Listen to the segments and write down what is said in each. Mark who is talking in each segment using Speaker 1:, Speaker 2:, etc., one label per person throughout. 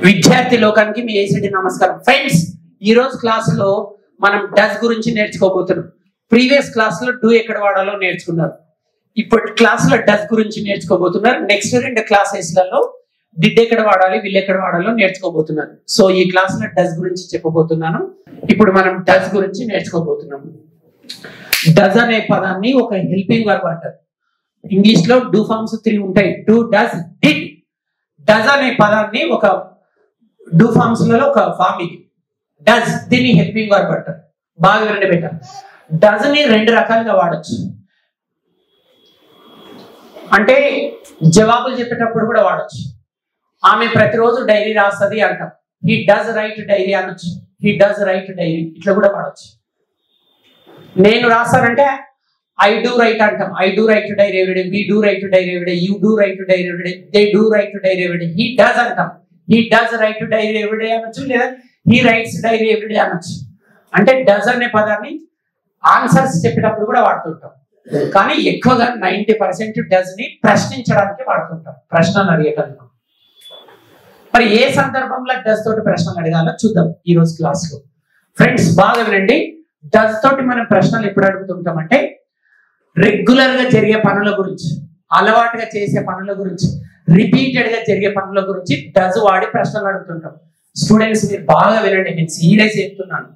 Speaker 1: విద్యార్థి లోకానికి మీ ఏసీటీ నమస్కారం. ఫ్రెండ్స్, ఈ రోజు క్లాస్ లో మనం డస్ గురించి నేర్చుకోబోతున్నాం. ప్రీవియస్ క్లాస్ లో డూ ఎక్కడ వాడాలో నేర్చుకున్నారు. ఇప్పుడు క్లాస్ లో డస్ గురించి నేర్చుకోబోతున్నారు. నెక్స్ట్ 2 క్లాసెస్లలో డిడ్ ఎక్కడ వాడాలి, విల్ ఎక్కడ వాడాలో నేర్చుకోబోతున్నారు. సో ఈ క్లాస్ లో డస్ గురించి చెప్పబోతున్నాను. ఇప్పుడు మనం డస్ గురించి నేర్చుకోబోతున్నాము. డస్ అనే పదాన్ని ఒక హెల్పింగ్ వర్బ్ అంటారు. ఇంగ్లీష్ లో డూ ఫార్మ్స్ 3 ఉంటాయి. Do, does, did. డస్ అనే పదాన్ని ఒక డూ ఫార్మ్స్ లలో ఒక ఫార్మ్ ఇది. డస్, దీన్ని హెల్పింగ్ వర్బ్ అంటారు. బాగా వినండి బేట. డస్ ని 2 రకాలుగా వాడచ్చు. అంటే జవాబులు చెప్పేటప్పుడు కూడా వాడచ్చు. ఆమె ప్రతిరోజు డైరీ రాస్తుంది అంటాం. హీ డస్ రైట్ డైరీ అనొచ్చు. హీ డస్ రైట్ డైరీ, ఇట్లా కూడా వాడచ్చు. నేను రాస్తానంటే ఐ డూ రైట్ అంటాం. I do write diary everyday, we do write diary everyday, you do write diary everyday, they do write diary everyday. He does అంటాం. He does write diary everyday అనొచ్చు, లేదా he writes dairy everyday అనొచ్చు. అంటే does అనే పదాన్ని answers చెప్పేటప్పుడు కూడా వాడుతుంటాం. కానీ ఎక్కువగా 90% డస్ ని ప్రశ్నించడానికి వాడుతుంటాం, ప్రశ్నలు అడిగేటందుకు. మరి ఏ సందర్భంలో డస్ తోటి ప్రశ్నలు అడగాలో చూద్దాం ఈ రోజు క్లాస్ లో. ఫ్రెండ్స్ బాగా వినండి. డస్ తోటి మనం ప్రశ్నలు ఎప్పుడు అడుగుతుంటాం అంటే రెగ్యులర్ గా జరిగే పనుల గురించి, అలవాటుగా చేసే పనుల గురించి, రిపీటెడ్ గా జరిగే పనుల గురించి డస్ వాడి ప్రశ్నలు అడుగుతుంటాం. స్టూడెంట్స్ మీరు బాగా వినండి, నేను సీరియస్ చెప్తున్నాను.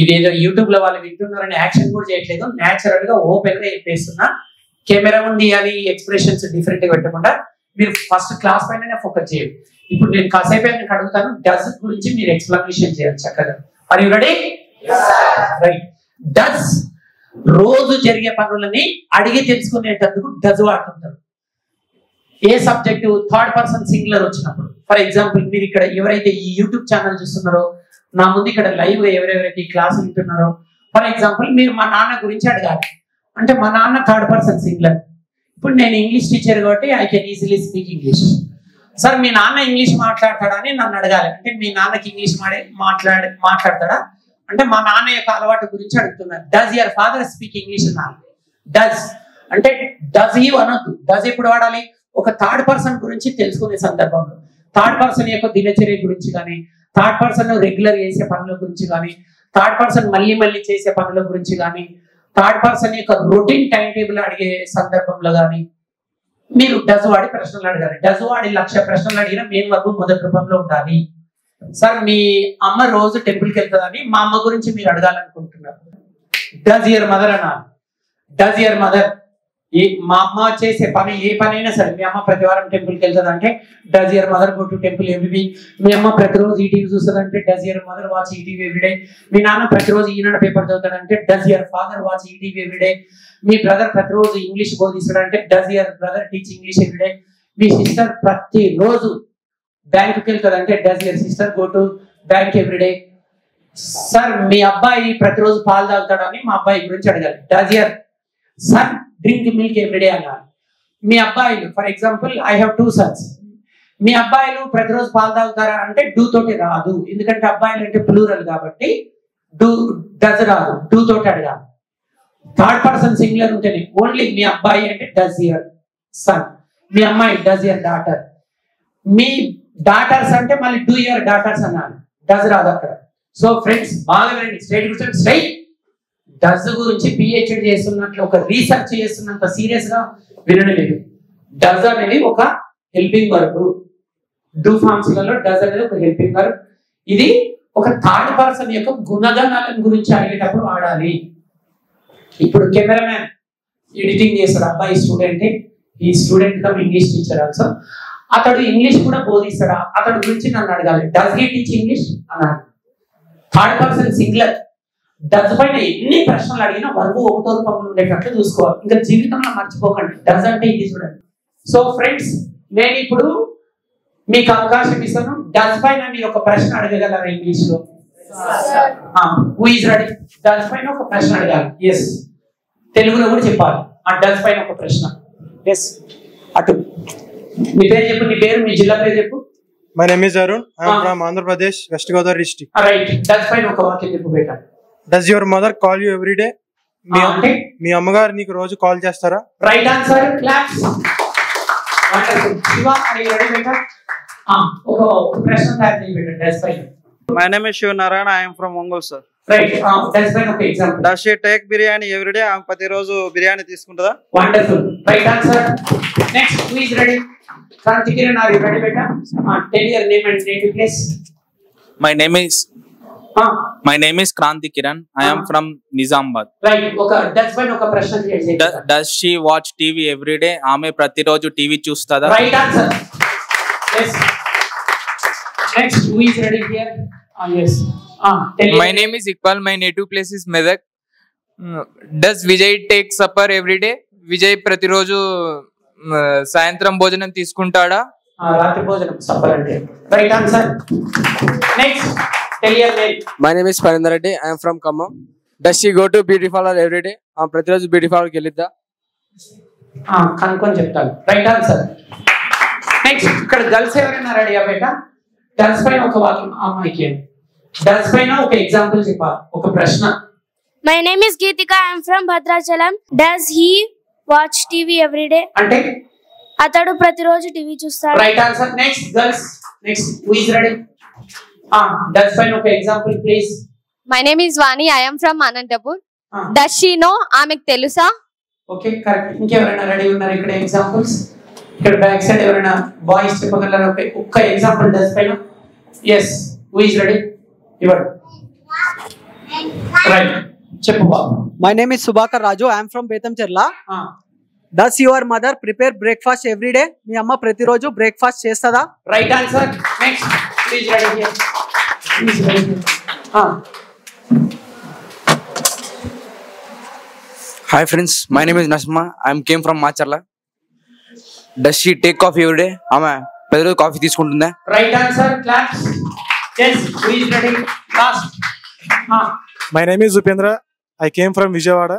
Speaker 1: ఇదేదో యూట్యూబ్ లో వాళ్ళు వింటున్నారని యాక్షన్ కూడా చేయట్లేదు. న్యాచురల్ గా ఓపెన్ గా చెప్పేస్తున్నా. కెమెరా ఉంది అని ఎక్స్ప్రెషన్స్ డిఫరెంట్ గా పెట్టకుండా మీరు ఫస్ట్ క్లాస్ పైన ఫోకస్ చేయండి. ఇప్పుడు నేను కాసేపు మీకు అడుగుతాను, డస్ గురించి మీరు ఎక్స్ప్లెనేషన్ చేయాలి చక్కగా. Are you ready? Right. Does రోజు జరిగే పనులని అడిగి తెలుసుకునేటందుకు డస్ వాడుతుంటారు. A subject third person singular వచ్చినప్పుడు, ఫర్ ఎగ్జాంపుల్ మీరు ఇక్కడ ఎవరైతే ఈ యూట్యూబ్ ఛానల్ చూస్తున్నారో, నా ముందు ఇక్కడ లైవ్ ఎవరెవరైతే ఈ క్లాస్ వింటున్నారో, ఫర్ ఎగ్జాంపుల్ మీరు మా నాన్న గురించి అడగాలి. అంటే మా నాన్న థర్డ్ పర్సన్ సింగులర్. ఇప్పుడు నేను ఇంగ్లీష్ టీచర్ కాబట్టి I can easily speak English. Sir మీ నాన్న ఇంగ్లీష్ మాట్లాడతాడా అని నన్ను అడగాలి. అంటే మీ నాన్నకి ఇంగ్లీష్ మాట్లాడతాడా అంటే మా నాన్న యొక్క అలవాటు గురించి అడుగుతున్నారు. Does your father speak English అన్నారు. డస్ అంటే డస్ యూ అనొద్దు. డస్ ఎప్పుడు వాడాలి? ఒక థర్డ్ పర్సన్ గురించి తెలుసుకునే సందర్భంలో, థర్డ్ పర్సన్ యొక్క దినచర్య గురించి కానీ, థర్డ్ పర్సన్ రెగ్యులర్ చేసే పనుల గురించి కానీ, థర్డ్ పర్సన్ మళ్ళీ మళ్ళీ చేసే పనుల గురించి కానీ, థర్డ్ పర్సన్ యొక్క రొటీన్ టైం టేబుల్ అడిగే సందర్భంలో కానీ మీరు డస్ వాడి ప్రశ్నలు అడగాలి. డస్ వాడి 1,00,000 ప్రశ్నలు అడిగిన మెయిన్ వర్బ్ మొదటి రూపంలో ఉండాలి. సార్ మీ అమ్మ రోజు టెంపుల్కి వెళ్తుందని మా అమ్మ గురించి మీరు అడగాలనుకుంటున్నారు. డస్ యువర్ మదర్ అనాలి. డస్ యువర్ మదర్, మా అమ్మ చేసే పని ఏ పని అయినా సరే, మీ అమ్మ ప్రతి వారం టెంపుల్కి వెళ్తుంది అంటే does your mother go to temple every. మీ అమ్మ ప్రతిరోజు ఈటీవీ చూస్తుంది అంటే does your mother watch ETV everyday. మీ నాన్న ప్రతిరోజు ఈనాడు పేపర్ చదువుతాడంటే does your father watch ETV everyday. మీ బ్రదర్ ప్రతిరోజు ఇంగ్లీష్ బోధిస్తాడంటే does your brother teach English everyday. మీ సిస్టర్ ప్రతిరోజు బ్యాంకుకి వెళ్తుందంటే does your sister go to bank everyday. Sir మీ అబ్బాయి ప్రతిరోజు పాలు తాగుతాడని మా అబ్బాయి గురించి అడగాలి. Does your son drink milk everyday అన్నారు. మీ అబ్బాయిలు, for example I have 2 sons. మీ అబ్బాయిలు ప్రతిరోజు పాలు తాగుతారా అంటే డూ తోటి రాదు. ఎందుకంటే అబ్బాయిలు అంటే ప్లూరల్ కాబట్టి డూ డస్ రాదు, డూ తోటి అడగాలి. థర్డ్ పర్సన్ సింగులర్ ఉంటేనే ఓన్లీ మీ అబ్బాయి అంటే డస్ యువర్ సన్, మీ అమ్మాయి does your daughter, me daughters అంటే మళ్ళీ డూ యువర్ డాటర్స్ అన్నారు. డస్ రాదు అక్కడ. సో ఫ్రెండ్స్ బాగా వినండి, స్ట్రైట్ కూర్చొని స్ట్రైట్. డస్ గురించి పిహెచ్డి చేస్తున్నట్లు, ఒక రీసెర్చ్ చేస్తున్నంత సీరియస్ గా వినడం లేదు. డస్ అనేది ఒక హెల్పింగ్ వర్బ్. డూ ఫార్మ్స్ లలో డస్ అనేది ఒక హెల్పింగ్ వర్బ్. ఇది ఒక థర్డ్ పర్సన్ యొక్క గుణగణాల గురించి అడిగేటప్పుడు వాడాలి. ఇప్పుడు కెమెరామ్యాన్ ఎడిటింగ్ చేస్తాడు, అబ్బాయి స్టూడెంట్, ఈ student come English teacher also. అతడు ఇంగ్లీష్ కూడా బోధిస్తాడా, అతడి గురించి నన్ను అడగాలి. డస్ హీ టీచ్ ఇంగ్లీష్ అన్నాడు. Third person singular. డస్ పైన ఎన్ని ప్రశ్నలు అడిగినా వర్బ్ ఒకటో రూపంలో ఉండేటట్లు చూసుకోవాలి. ఇంకా జీవితంలో మర్చిపోకండి, డస్ అంటే ఇది చూడండి. సో ఫ్రెండ్స్ నేను ఇప్పుడు మీకు అవకాశం ఇస్తాను. డస్ పైన మీరు ఒక ప్రశ్న అడగగలరా ఇంగ్లీష్ లో? Who is ready? డస్ పైన ఒక ప్రశ్న అడగాలి. ఎస్, తెలుగులో కూడా చెప్పాలి. ఆ డస్ పైన ఒక ప్రశ్న. ఎస్, అటు మీ పేరు చెప్పు, నీ పేరు, మీ జిల్లా పేరు చెప్పు.
Speaker 2: My name is Arun. I am from Andhra Pradesh, West Godavari district.
Speaker 1: Right. Does పైన ఒక వాక్యం చెప్పు బేటా.
Speaker 2: Does your mother call you every day? మీ అమ్మగారు నీకు రోజు కాల్ చేస్తారా?
Speaker 1: Right answer. Claps. Wonderful. Shiva, are you ready బేటా? ఒక ప్రశ్న తయారు చేసి పెట్టండి డస్ పైన.
Speaker 2: My name is Shiv Narayan. I am from Ongole, sir.
Speaker 1: Right. Does పైన ఒక example.
Speaker 2: Does she take biryani every day? ఆమె ప్రతిరోజు బిర్యానీ తీసుకుంటుందా?
Speaker 1: Wonderful. Right answer. Next who is ready? Kranti Kiran, are you ready beta? Tell your name and native place.
Speaker 3: My name is Kranti Kiran. I am from Nizamabad.
Speaker 1: Right. Okay. That's fine. Okay. Prashna create.
Speaker 3: Does she watch TV every day? Aame pratiroju TV chustada.
Speaker 1: Right answer. Yes. Next, who is ready here? Yes.
Speaker 4: My name is Iqbal. My native place is Medak. Does Vijay take supper every day? Vijay pratiroju సాయంత్రం భోజనం తీసుకుంటాడా?
Speaker 1: రాత్రి భోజనం supper అంటే. Right answer. Next tell your name.
Speaker 5: My name is Parender Reddy. I am from Khammam. Does she go to beauty parlour every day? ప్రతిరోజు beauty పార్లర్కి వెళ్ళిద్దా?
Speaker 1: కనుక్కొని చెప్తాను. Right answer. నెక్స్ట్ ఇక్కడ గర్ల్స్ ఎవరైనా రెడీ బేటా? గర్ల్స్ పైన ఒక వాక్యం అమ్మాయికి. గర్ల్స్ పైన ఒక ఎగ్జాంపుల్ చెప్పాలి, ఒక ప్రశ్న.
Speaker 6: My name is Geethika. I am from Bhadrachalam. Does he watch TV every day?
Speaker 1: అంటే
Speaker 6: అతడు ప్రతిరోజు టీవీ చూస్తాడు.
Speaker 1: Right answer. Next girls. Next who is ready? Does పైన ఒక example please.
Speaker 7: My name is Vani. I am from Anantapur. Does she know? ఆమెకు తెలుసా?
Speaker 1: Okay correct. ఇంకెవరైనా ready ఉన్నారు ఇక్కడ ఎగ్జాంపుల్స్? ఇక్కడ బ్యాక్ సైడ్ ఎవరైనా బాయ్స్ చెప్పగలరా ఒక్క ఎగ్జాంపుల్ డస్ పైన? Yes who is ready? ఇవ్వండి. రైట్ చెప్పు బాబు.
Speaker 8: My name is Subhakar Raju. I am from Betamcherla. Does your mother prepare breakfast every day? మీ అమ్మ ప్రతిరోజు బ్రేక్ఫాస్ట్ చేస్తదా?
Speaker 1: Right answer. Next please ready here. Please ready.
Speaker 5: Hi friends, my name is Nasma. I came from Macharla. Does she take coffee every day? ఆమె ప్రతిరోజు coffee తీసుకుంటుందా?
Speaker 1: Right answer. Claps. yes who is ready? Last.
Speaker 2: My name is Upendra. I came from Vijayawada.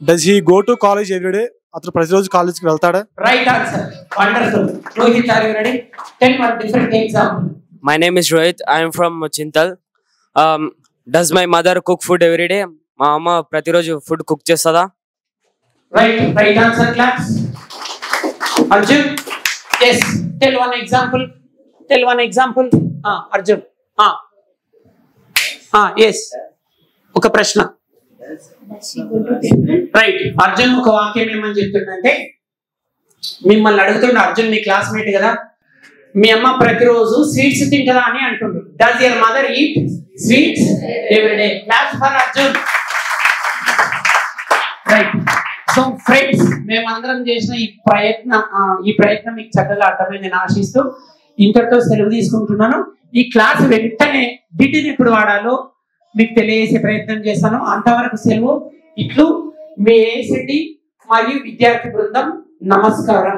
Speaker 2: Does he go to college every day? అతను ప్రతిరోజు కాలేజీకి వెళ్తాడా?
Speaker 1: Right answer. Wonderful. Rohit are you ready? Tell one different example.
Speaker 5: My name is Rohit. I am from Chintal. Does my mother cook food every day? మా అమ్మ ప్రతిరోజు food cook చేస్తదా?
Speaker 1: Right answer. Claps. Arjun. Yes. Tell one example. Arjun. Yes. ఒక ప్రశ్న. Right. Arjun ఒక వాక్యం ఏమని చెప్తుందంటే, మిమ్మల్ని అడుగుతుండే అర్జున్ మీ క్లాస్మేట్ కదా, మీ అమ్మ ప్రతిరోజు స్వీట్స్ తింటదా అని అంటుండు. Does your mother eat sweets every day? Claps for Arjun. Right. So friends, మేమందరం చేసిన ఈ ప్రయత్నం మీకు చక్కగా అర్థమైంది నేను ఆశిస్తూ ఇంతటితో సెలవు తీసుకుంటున్నాను. ఈ క్లాస్ వెంటనే డిటిని ఎప్పుడు వాడాలో మీకు తెలియజేసే ప్రయత్నం చేస్తాను. అంతవరకు సెలవు. ఇట్లు మీ ఏసిటీ మరియు విద్యార్థి బృందం. నమస్కారం.